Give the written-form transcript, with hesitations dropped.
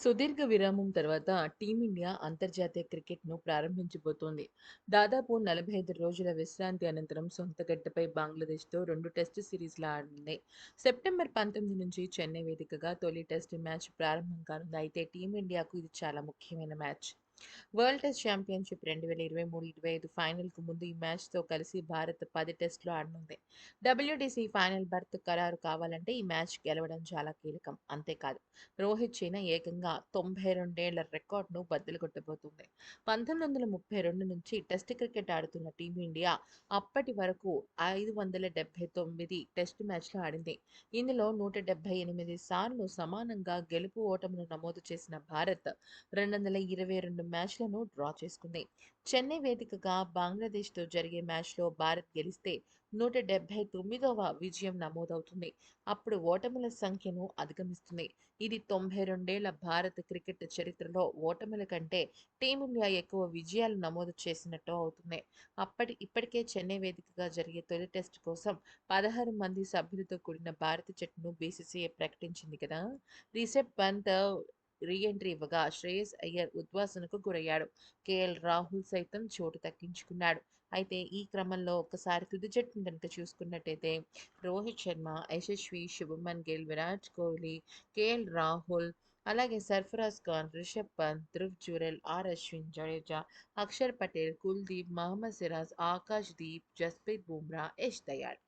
సుదీర్ఘ విరామం తర్వాత టీమిండియా అంతర్జాతీయ క్రికెట్‌ను ప్రారంభించబోతోంది. దాదాపు 45 రోజుల విశ్రాంతి అనంతరం సొంత గడ్డపై బంగ్లాదేశ్‌తో 2 టెస్టు సిరీస్‌లు ఆడనుంది. సెప్టెంబర్ 19 నుంచి చెన్నై వేదికగా తొలి టెస్టు మ్యాచ్ ప్రారంభం కానుంది. అయితే టీమిండియాకు ఇది చాలా ముఖ్యమైన మ్యాచ్. వరల్డ్ టెస్ట్ ఛాంపియన్‌షిప్ 2023-25 ఫైనల్‌కు ముందు ఈ మ్యాచ్‌తో కలిసి భారత్ 10 టెస్టులు ఆడనుంది. డబ్ల్యూటీసీ ఫైనల్ బెర్త్ ఖరారు కావాలంటే ఈ మ్యాచ్ గెలవడం చాలా కీలకం. అంతేకాదు రోహిత్ చైనా ఏకంగా 92 ఏళ్ల రికార్డును బద్దలు కొట్టబోతుంది. 1932 నుంచి టెస్ట్ క్రికెట్ ఆడుతున్న టీమిండియా అప్పటి వరకు 579 టెస్ట్ మ్యాచ్‌లు ఆడింది. ఇందులో 178 సార్లు సమానంగా గెలుపు ఓటములు నమోదు చేసిన భారత్ 222 మ్యాచ్‌లను డ్రా చేసుకుంది. చెన్నై వేదికగా బంగ్లాదేశ్‌తో జరిగే మ్యాచ్‌లో భారత్ గెలిస్తే 179వ విజయం నమోదవుతుంది. అప్పుడు ఓటముల సంఖ్యను అధిగమిస్తుంది. ఇది 92 ఏళ్ల భారత క్రికెట్ చరిత్రలో ఓటముల కంటే టీమిండియా ఎక్కువ విజయాలు నమోదు చేసినట్టు అవుతుంది. ఇప్పటికే చెన్నై వేదికగా జరిగే తొలి టెస్ట్ కోసం 16 మంది సభ్యులతో కూడిన భారత జట్టును బీసీసీఐ ప్రకటించింది కదా! రిషబ్ పంత్ రీ ఎంట్రీ ఇవ్వగా శ్రేయస్ అయ్యర్ ఉద్వాసనకు గురయ్యాడు. రాహుల్ సైతం చోటు దక్కించుకున్నాడు. అయితే ఈ క్రమంలో ఒక్కసారి తుది జట్టును గనుక చూసుకున్నట్టయితే రోహిత్ శర్మ, యశస్వి, శుభమన్ గిల్, విరాట్ కోహ్లీ, రాహుల్, అలాగే సర్ఫరాజ్ ఖాన్, రిషబ్ పంత్, ధృవ్ జురెల్, అశ్విన్, జడేజా, అక్షర్ పటేల్, కుల్దీప్, మహమ్మద్ సిరాజ్, ఆకాష్ దీప్, జస్ప్రీత్ బుమ్రా, యష్ దయాళ్.